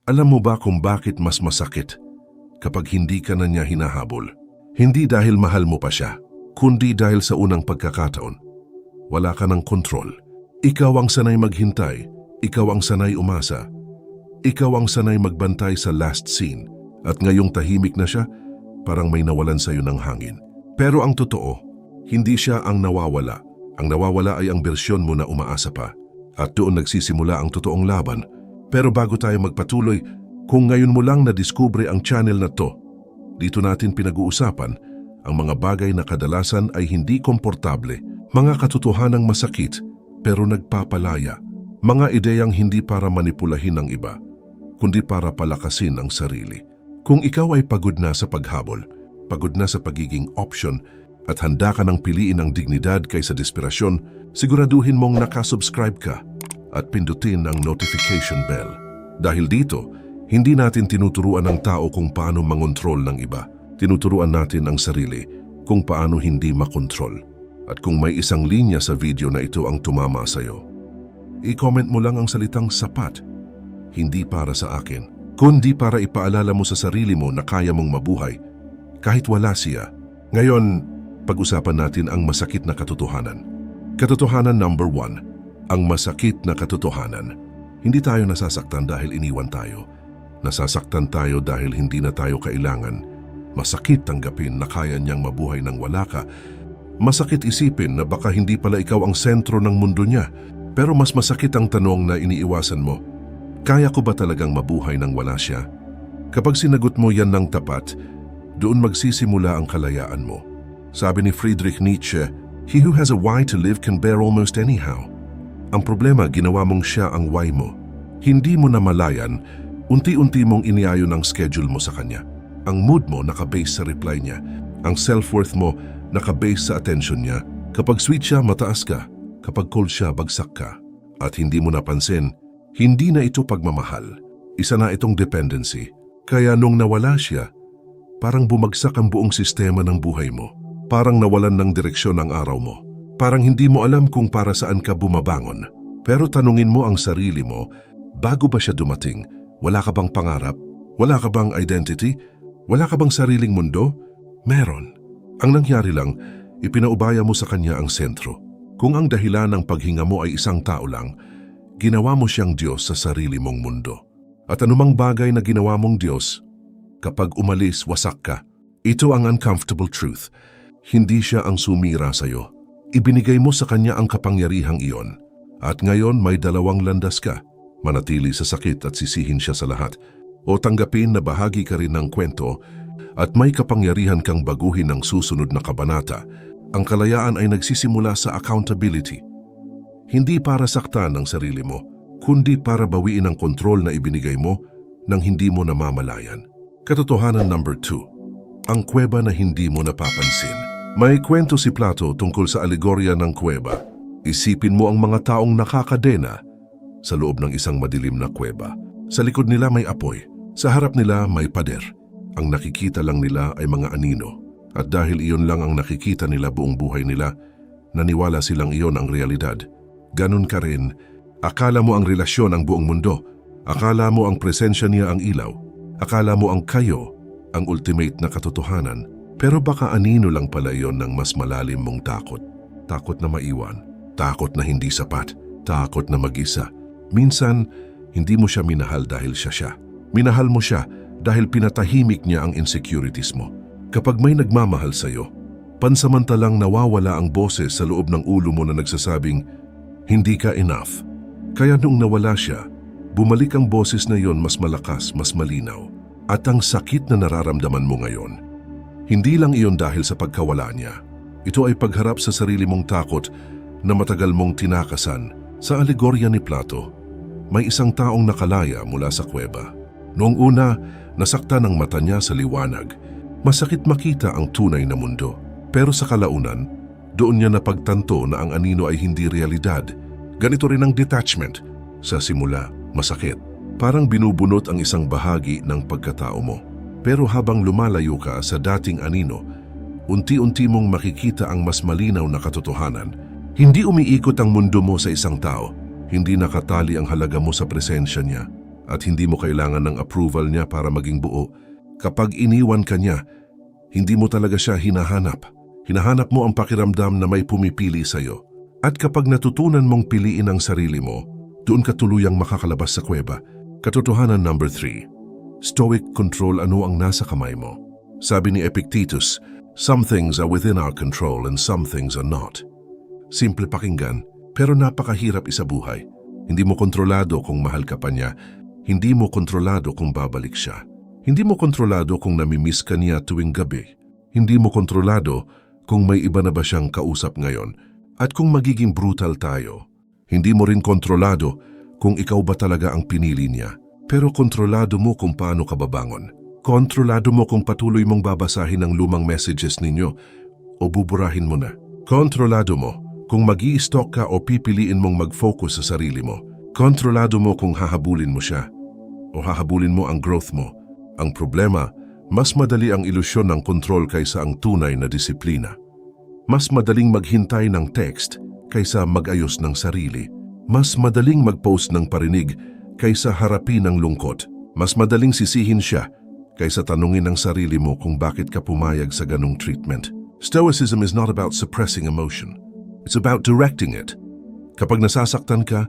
Alam mo ba kung bakit mas masakit kapag hindi ka na niya hinahabol? Hindi dahil mahal mo pa siya, kundi dahil sa unang pagkakataon. Wala ka ng kontrol. Ikaw ang sanay maghintay, ikaw ang sanay umasa. Ikaw ang sanay magbantay sa last scene. At ngayong tahimik na siya, parang may nawalan sa'yo ng hangin. Pero ang totoo, hindi siya ang nawawala. Ang nawawala ay ang bersyon mo na umaasa pa. At doon nagsisimula ang totoong laban. Pero bago tayo magpatuloy, kung ngayon mo lang nadiskubre ang channel na to, dito natin pinag-uusapan ang mga bagay na kadalasan ay hindi komportable, mga katotohanang masakit pero nagpapalaya, mga ideyang hindi para manipulahin ang iba, kundi para palakasin ang sarili. Kung ikaw ay pagod na sa paghabol, pagod na sa pagiging option, at handa ka ng piliin ang dignidad kaysa desperasyon, siguraduhin mong nakasubscribe ka at pindutin ang notification bell. Dahil dito, hindi natin tinuturuan ang tao kung paano mangontrol ng iba. Tinuturuan natin ang sarili kung paano hindi makontrol. At kung may isang linya sa video na ito ang tumama sa'yo, i-comment mo lang ang salitang sapat. Hindi para sa akin, kundi para ipaalala mo sa sarili mo na kaya mong mabuhay kahit wala siya. Ngayon, pag-usapan natin ang masakit na katotohanan. Katotohanan number 1, ang masakit na katotohanan. Hindi tayo nasasaktan dahil iniwan tayo. Nasasaktan tayo dahil hindi na tayo kailangan. Masakit tanggapin na kaya niyang mabuhay ng wala ka. Masakit isipin na baka hindi pala ikaw ang sentro ng mundo niya. Pero mas masakit ang tanong na iniiwasan mo. Kaya ko ba talagang mabuhay nang wala siya? Kapag sinagot mo yan ng tapat, doon magsisimula ang kalayaan mo. Sabi ni Friedrich Nietzsche, "He who has a why to live can bear almost anyhow." Ang problema, ginawa mong siya ang why mo. Hindi mo namalayan, unti-unti mong iniayon ang schedule mo sa kanya. Ang mood mo nakabase sa reply niya. Ang self-worth mo nakabase sa attention niya. Kapag sweet siya, mataas ka. Kapag cold siya, bagsak ka. At hindi mo napansin, hindi na ito pagmamahal. Isa na itong dependency. Kaya nung nawala siya, parang bumagsak ang buong sistema ng buhay mo. Parang nawalan ng direksyon ang araw mo. Parang hindi mo alam kung para saan ka bumabangon. Pero tanungin mo ang sarili mo, bago ba siya dumating, wala ka bang pangarap? Wala ka bang identity? Wala ka bang sariling mundo? Meron. Ang nangyari lang, ipinaubaya mo sa kanya ang sentro. Kung ang dahilan ng paghinga mo ay isang tao lang, ginawa mo siyang Diyos sa sarili mong mundo. At anumang bagay na ginawa mong Diyos, kapag umalis, wasak ka. Ito ang uncomfortable truth. Hindi siya ang sumira sa'yo. Ibinigay mo sa kanya ang kapangyarihang iyon. At ngayon may dalawang landas ka. Manatili sa sakit at sisihin siya sa lahat. O tanggapin na bahagi ka rin ng kwento at may kapangyarihan kang baguhin ang susunod na kabanata. Ang kalayaan ay nagsisimula sa accountability. Hindi para saktan ang sarili mo, kundi para bawiin ang kontrol na ibinigay mo nang hindi mo namamalayan. Katotohanan number 2, ang kuweba na hindi mo napapansin. May kwento si Plato tungkol sa alegorya ng kuweba. Isipin mo ang mga taong nakakadena sa loob ng isang madilim na kuweba. Sa likod nila may apoy, sa harap nila may pader. Ang nakikita lang nila ay mga anino. At dahil iyon lang ang nakikita nila buong buhay nila, naniwala silang iyon ang realidad. Ganun ka rin, akala mo ang relasyon ang buong mundo. Akala mo ang presensya niya ang ilaw. Akala mo ang kayo ang ultimate na katotohanan. Pero baka anino lang pala iyon ng mas malalim mong takot. Takot na maiwan. Takot na hindi sapat. Takot na mag-isa. Minsan, hindi mo siya minahal dahil siya. Minahal mo siya dahil pinatahimik niya ang insecurities mo. Kapag may nagmamahal sa'yo, pansamantalang nawawala ang boses sa loob ng ulo mo na nagsasabing, hindi ka enough. Kaya nung nawala siya, bumalik ang boses na yon mas malakas, mas malinaw. At ang sakit na nararamdaman mo ngayon, hindi lang iyon dahil sa pagkawala niya. Ito ay pagharap sa sarili mong takot na matagal mong tinakasan. Sa alegorya ni Plato, may isang taong nakalaya mula sa kuweba. Noong una, nasaktan ang mata niya sa liwanag. Masakit makita ang tunay na mundo. Pero sa kalaunan, doon niya napagtanto na ang anino ay hindi realidad. Ganito rin ang detachment. Sa simula, masakit. Parang binubunot ang isang bahagi ng pagkatao mo. Pero habang lumalayo ka sa dating anino, unti-unti mong makikita ang mas malinaw na katotohanan. Hindi umiikot ang mundo mo sa isang tao. Hindi nakatali ang halaga mo sa presensya niya. At hindi mo kailangan ng approval niya para maging buo. Kapag iniwan ka niya, hindi mo talaga siya hinahanap. Hinahanap mo ang pakiramdam na may pumipili sa'yo. At kapag natutunan mong piliin ang sarili mo, doon ka tuluyang makakalabas sa kuweba. Katotohanan number 3. Stoic control ano ang nasa kamay mo. Sabi ni Epictetus, some things are within our control and some things are not. Simple pakinggan, pero napakahirap isabuhay. Hindi mo kontrolado kung mahal ka pa niya. Hindi mo kontrolado kung babalik siya. Hindi mo kontrolado kung namimiss ka niya tuwing gabi. Hindi mo kontrolado kung may iba na ba siyang kausap ngayon. At kung magiging brutal tayo, hindi mo rin kontrolado kung ikaw ba talaga ang pinili niya. Pero kontrolado mo kung paano ka babangon. Kontrolado mo kung patuloy mong babasahin ang lumang messages ninyo o buburahin mo na. Kontrolado mo kung mag-i-stalk ka o pipiliin mong mag-focus sa sarili mo. Kontrolado mo kung hahabulin mo siya o hahabulin mo ang growth mo. Ang problema, mas madali ang ilusyon ng kontrol kaysa ang tunay na disiplina. Mas madaling maghintay ng text kaysa mag-ayos ng sarili. Mas madaling mag-post ng parinig kaysa harapin ang lungkot. Mas madaling sisihin siya kaysa tanungin ang sarili mo kung bakit ka pumayag sa ganong treatment. Stoicism is not about suppressing emotion. It's about directing it. Kapag nasasaktan ka,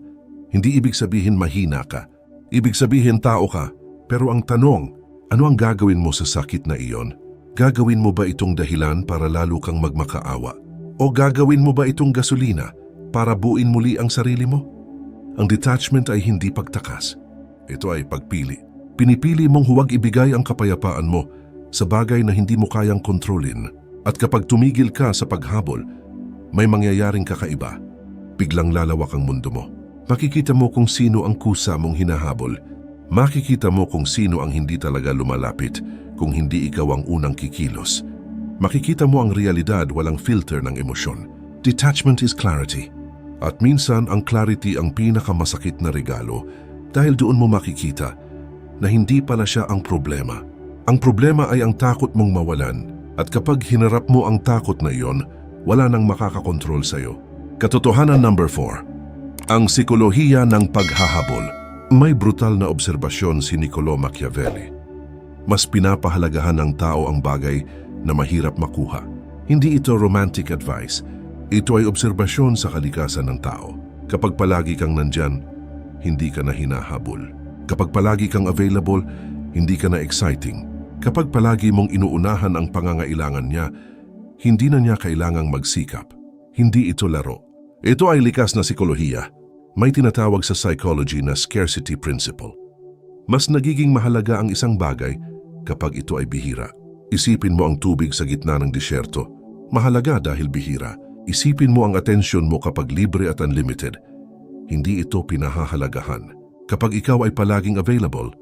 hindi ibig sabihin mahina ka. Ibig sabihin tao ka. Pero ang tanong, ano ang gagawin mo sa sakit na iyon? Gagawin mo ba itong dahilan para lalo kang magmakaawa? O gagawin mo ba itong gasolina para buuin muli ang sarili mo? Ang detachment ay hindi pagtakas. Ito ay pagpili. Pinipili mong huwag ibigay ang kapayapaan mo sa bagay na hindi mo kayang kontrolin. At kapag tumigil ka sa paghabol, may mangyayaring kakaiba. Biglang lalawak ang mundo mo. Makikita mo kung sino ang kusa mong hinahabol. Makikita mo kung sino ang hindi talaga lumalapit kung hindi ikaw ang unang kikilos. Makikita mo ang realidad walang filter ng emosyon. Detachment is clarity. At minsan ang clarity ang pinakamasakit na regalo dahil doon mo makikita na hindi pala siya ang problema. Ang problema ay ang takot mong mawalan at kapag hinarap mo ang takot na iyon, wala nang makakakontrol sa'yo. Katotohanan number 4. Ang sikolohiya ng paghahabol. May brutal na obserbasyon si Niccolò Machiavelli. Mas pinapahalagahan ng tao ang bagay na mahirap makuha. Hindi ito romantic advice. Ito ay obserbasyon sa kalikasan ng tao. Kapag palagi kang nandyan, hindi ka na hinahabol. Kapag palagi kang available, hindi ka na exciting. Kapag palagi mong inuunahan ang pangangailangan niya, hindi na niya kailangang magsikap. Hindi ito laro. Ito ay likas na sikolohiya. May tinatawag sa psychology na scarcity principle. Mas nagiging mahalaga ang isang bagay kapag ito ay bihira. Isipin mo ang tubig sa gitna ng disyerto. Mahalaga dahil bihira. Isipin mo ang atensyon mo kapag libre at unlimited. Hindi ito pinahahalagahan. Kapag ikaw ay palaging available,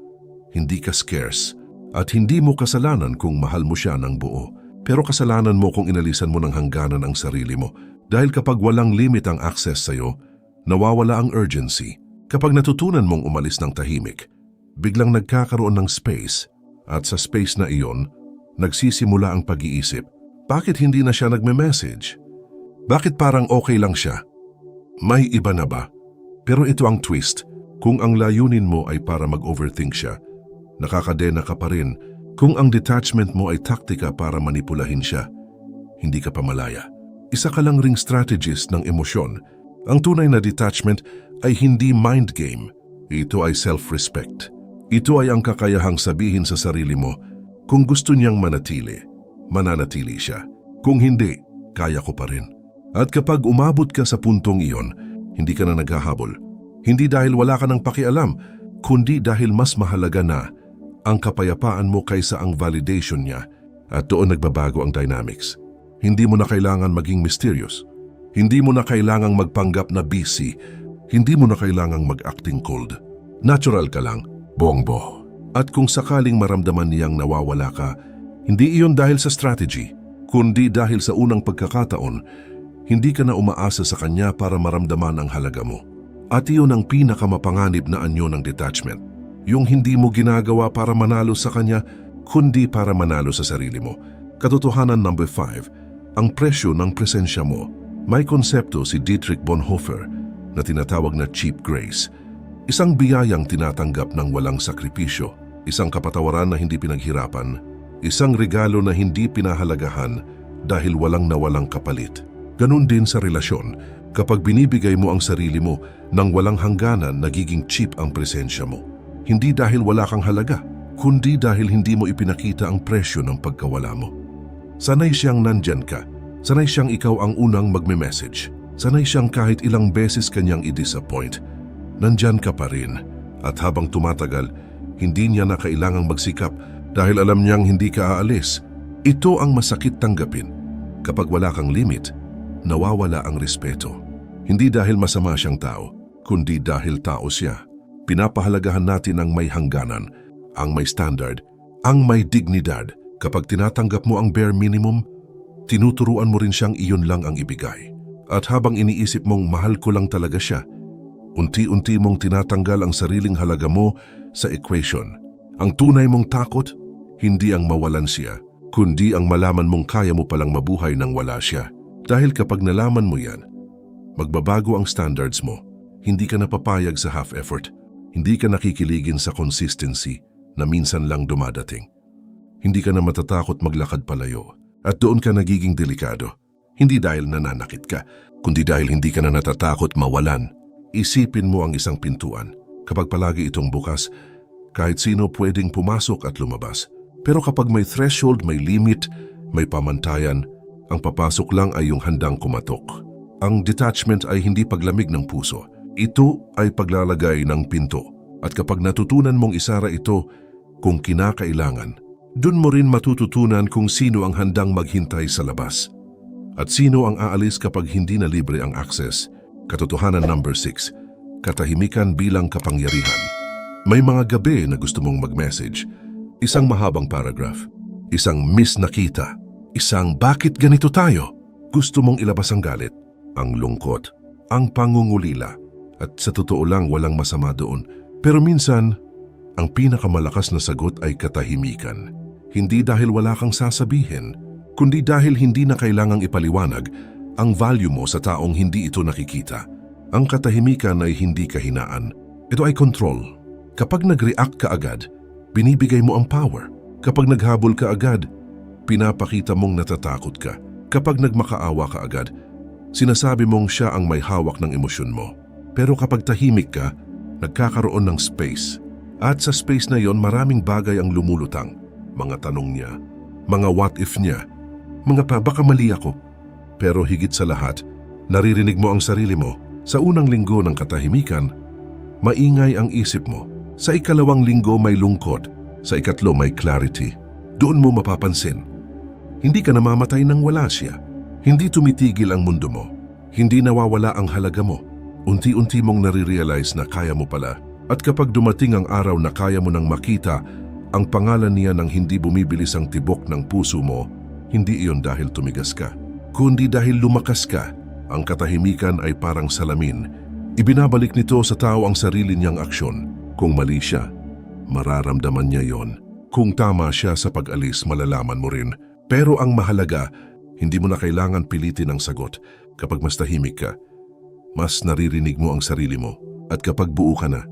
hindi ka scarce. At hindi mo kasalanan kung mahal mo siya ng buo. Pero kasalanan mo kung inalisan mo ng hangganan ang sarili mo. Dahil kapag walang limit ang access sa'yo, nawawala ang urgency. Kapag natutunan mong umalis ng tahimik, biglang nagkakaroon ng space. At sa space na iyon, nagsisimula ang pag-iisip. Bakit hindi na siya nagme-message? Bakit parang okay lang siya? May iba na ba? Pero ito ang twist. Kung ang layunin mo ay para mag-overthink siya, nakakadena ka pa rin. Kung ang detachment mo ay taktika para manipulahin siya, hindi ka pa malaya. Isa ka lang ring strategist ng emosyon. Ang tunay na detachment ay hindi mind game. Ito ay self-respect. Ito ay ang kakayahang sabihin sa sarili mo, kung gusto niyang manatili, mananatili siya. Kung hindi, kaya ko pa rin. At kapag umabot ka sa puntong iyon, hindi ka na naghahabol. Hindi dahil wala ka ng pakialam, kundi dahil mas mahalaga na ang kapayapaan mo kaysa ang validation niya. At doon nagbabago ang dynamics. Hindi mo na kailangan maging mysterious. Hindi mo na kailangang magpanggap na busy. Hindi mo na kailangang mag-acting cold. Natural ka lang, bongbo. At kung sakaling maramdaman niyang nawawala ka, hindi iyon dahil sa strategy, kundi dahil sa unang pagkakataon, hindi ka na umaasa sa kanya para maramdaman ang halaga mo. At iyon ang pinakamapanganib na anyo ng detachment. Yung hindi mo ginagawa para manalo sa kanya, kundi para manalo sa sarili mo. Katotohanan number 5, ang presyo ng presensya mo. May konsepto si Dietrich Bonhoeffer na tinatawag na cheap grace. Isang biyayang tinatanggap ng walang sakripisyo, isang kapatawaran na hindi pinaghirapan, isang regalo na hindi pinahalagahan dahil walang nawalang kapalit. Ganun din sa relasyon, kapag binibigay mo ang sarili mo nang walang hangganan, nagiging cheap ang presensya mo. Hindi dahil wala kang halaga, kundi dahil hindi mo ipinakita ang presyo ng pagkawala mo. Sanay siyang nandyan ka, sanay siyang ikaw ang unang magme-message, sanay siyang kahit ilang beses kanyang i-disappoint, nandyan ka pa rin. At habang tumatagal, hindi niya na kailangang magsikap dahil alam niyang hindi ka aalis. Ito ang masakit tanggapin. Kapag wala kang limit, nawawala ang respeto. Hindi dahil masama siyang tao, kundi dahil tao siya. Pinapahalagahan natin ang may hangganan, ang may standard, ang may dignidad. Kapag tinatanggap mo ang bare minimum, tinuturuan mo rin siyang iyon lang ang ibigay. At habang iniisip mong mahal ko lang talaga siya, unti-unti mong tinatanggal ang sariling halaga mo sa equation. Ang tunay mong takot, hindi ang mawalan siya, kundi ang malaman mong kaya mo palang mabuhay nang wala siya. Dahil kapag nalaman mo yan, magbabago ang standards mo. Hindi ka napapayag sa half-effort. Hindi ka nakikiligin sa consistency na minsan lang dumadating. Hindi ka na matatakot maglakad palayo. At doon ka nagiging delikado. Hindi dahil nananakit ka, kundi dahil hindi ka na natatakot mawalan. Isipin mo ang isang pintuan. Kapag palagi itong bukas, kahit sino pwedeng pumasok at lumabas. Pero kapag may threshold, may limit, may pamantayan, ang papasok lang ay yung handang kumatok. Ang detachment ay hindi paglamig ng puso. Ito ay paglalagay ng pinto. At kapag natutunan mong isara ito kung kinakailangan, dun mo rin matututunan kung sino ang handang maghintay sa labas. At sino ang aalis kapag hindi na libre ang access. Katotohanan number 6, katahimikan bilang kapangyarihan. May mga gabi na gusto mong mag-message. Isang mahabang paragraph, isang miss nakita, isang bakit ganito tayo. Gusto mong ilabas ang galit, ang lungkot, ang pangungulila. At sa totoo lang walang masama doon. Pero minsan, ang pinakamalakas na sagot ay katahimikan. Hindi dahil wala kang sasabihin, kundi dahil hindi na kailangang ipaliwanag ang value mo sa taong hindi ito nakikita. Ang katahimikan ay hindi kahinaan. Ito ay control. Kapag nag-react ka agad, binibigay mo ang power. Kapag naghabol ka agad, pinapakita mong natatakot ka. Kapag nagmakaawa ka agad, sinasabi mong siya ang may hawak ng emosyon mo. Pero kapag tahimik ka, nagkakaroon ng space. At sa space na yon, maraming bagay ang lumulutang. Mga tanong niya, mga what if niya, mga baka mali ako. Pero higit sa lahat, naririnig mo ang sarili mo. Sa unang linggo ng katahimikan, maingay ang isip mo. Sa ikalawang linggo may lungkot. Sa ikatlo may clarity. Doon mo mapapansin. Hindi ka namamatay nang wala siya. Hindi tumitigil ang mundo mo. Hindi nawawala ang halaga mo. Unti-unti mong nare-realize na kaya mo pala. At kapag dumating ang araw na kaya mo nang makita ang pangalan niya nang hindi bumibilis ang tibok ng puso mo, hindi iyon dahil tumigas ka, kundi dahil lumakas ka. Ang katahimikan ay parang salamin. Ibinabalik nito sa tao ang sarili niyang aksyon. Kung mali siya, mararamdaman niya yon. Kung tama siya sa pag-alis, malalaman mo rin. Pero ang mahalaga, hindi mo na kailangan pilitin ang sagot. Kapag mas tahimik ka, mas naririnig mo ang sarili mo. At kapag buo ka na,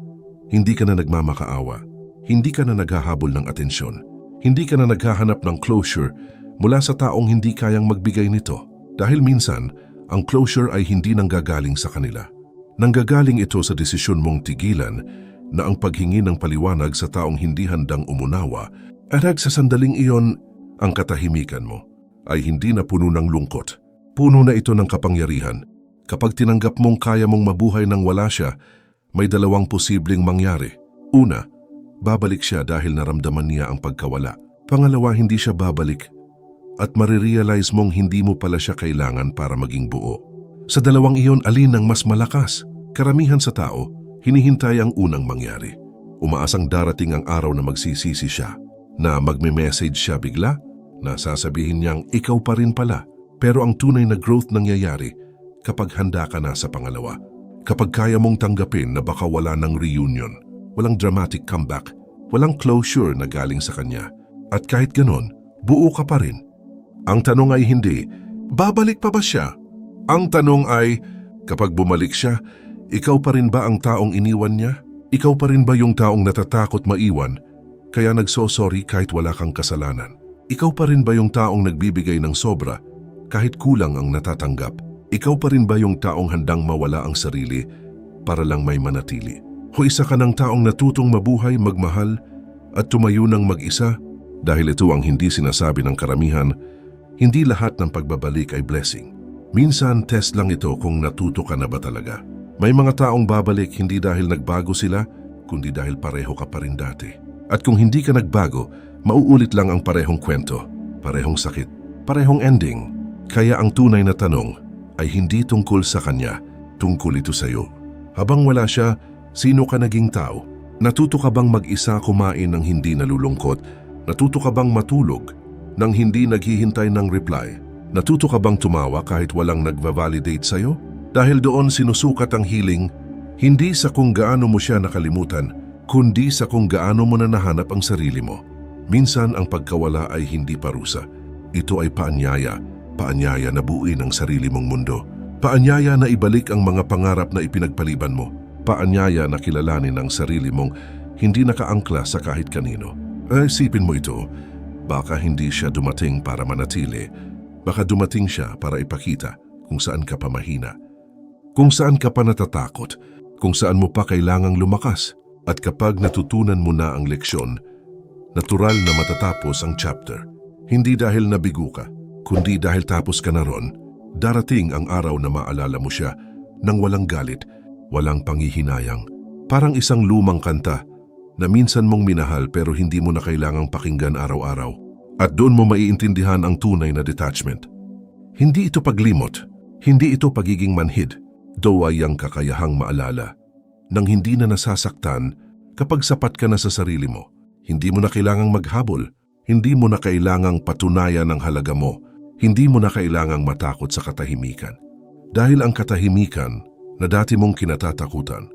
hindi ka na nagmamakaawa. Hindi ka na naghahabol ng atensyon. Hindi ka na naghahanap ng closure mula sa taong hindi kayang magbigay nito. Dahil minsan, ang closure ay hindi nanggagaling sa kanila. Nanggagaling ito sa desisyon mong tigilan na ang paghingi ng paliwanag sa taong hindi handang umunawa. At sa sandaling iyon, ang katahimikan mo ay hindi na puno ng lungkot. Puno na ito ng kapangyarihan. Kapag tinanggap mong kaya mong mabuhay nang wala siya, may dalawang posibleng mangyari. Una, babalik siya dahil naramdaman niya ang pagkawala. Pangalawa, hindi siya babalik at marirealize mong hindi mo pala siya kailangan para maging buo. Sa dalawang iyon, alin ang mas malakas? Karamihan sa tao, hinihintay ang unang mangyari. Umaasang darating ang araw na magsisisi siya, na magme-message siya bigla, na sasabihin niyang ikaw pa rin pala. Pero ang tunay na growth nangyayari kapag handa ka na sa pangalawa. Kapag kaya mong tanggapin na baka wala ng reunion, walang dramatic comeback, walang closure na galing sa kanya. At kahit ganon, buo ka pa rin. Ang tanong ay hindi, babalik pa ba siya? Ang tanong ay, kapag bumalik siya, ikaw pa rin ba ang taong iniwan niya? Ikaw pa rin ba yung taong natatakot maiwan, kaya nagsosorry kahit wala kang kasalanan? Ikaw pa rin ba yung taong nagbibigay ng sobra, kahit kulang ang natatanggap? Ikaw pa rin ba yung taong handang mawala ang sarili para lang may manatili? O isa ka ng taong natutong mabuhay, magmahal, at tumayo ng mag-isa? Dahil ito ang hindi sinasabi ng karamihan, hindi lahat ng pagbabalik ay blessing. Minsan, test lang ito kung natuto ka na ba talaga. May mga taong babalik hindi dahil nagbago sila, kundi dahil pareho ka pa rin dati. At kung hindi ka nagbago, mauulit lang ang parehong kwento, parehong sakit, parehong ending. Kaya ang tunay na tanong ay hindi tungkol sa kanya, tungkol ito sa'yo. Habang wala siya, sino ka naging tao? Natuto ka bang mag-isa kumain ng hindi nalulungkot? Natuto ka bang matulog nang hindi naghihintay ng reply? Natuto ka bang tumawa kahit walang nagva-validate sa'yo? Dahil doon sinusukat ang healing, hindi sa kung gaano mo siya nakalimutan, kundi sa kung gaano mo na nahanap ang sarili mo. Minsan ang pagkawala ay hindi parusa. Ito ay paanyaya na buuin ang sarili mong mundo. Paanyaya na ibalik ang mga pangarap na ipinagpaliban mo. Paanyaya na kilalanin ang sarili mong hindi nakaangkla sa kahit kanino. Isipin mo ito, baka hindi siya dumating para manatili. Baka dumating siya para ipakita kung saan ka pa mahina. Kung saan ka pa natatakot, kung saan mo pa kailangang lumakas. At kapag natutunan mo na ang leksyon, natural na matatapos ang chapter. Hindi dahil nabigo ka, kundi dahil tapos ka na ron, darating ang araw na maalala mo siya nang walang galit, walang panghihinayang. Parang isang lumang kanta na minsan mong minahal pero hindi mo na kailangang pakinggan araw-araw. At doon mo maiintindihan ang tunay na detachment. Hindi ito paglimot, hindi ito pagiging manhid. Daw ay ang kakayahang maalala nang hindi na nasasaktan kapag sapat ka na sa sarili mo. Hindi mo na kailangang maghabol, hindi mo na kailangang patunayan ang halaga mo, hindi mo na kailangang matakot sa katahimikan. Dahil ang katahimikan na dati mong kinatatakutan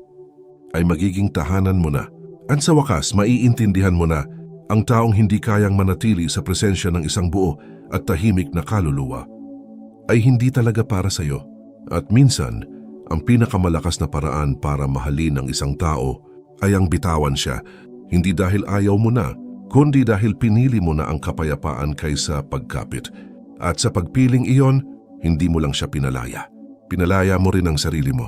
ay magiging tahanan mo na. At sa wakas, maiintindihan mo na ang taong hindi kayang manatili sa presensya ng isang buo at tahimik na kaluluwa ay hindi talaga para sa iyo. At minsan, ang pinakamalakas na paraan para mahalin ang isang tao ay ang bitawan siya, hindi dahil ayaw mo na, kundi dahil pinili mo na ang kapayapaan kaysa pagkapit. At sa pagpiling iyon, hindi mo lang siya pinalaya. Pinalaya mo rin ang sarili mo.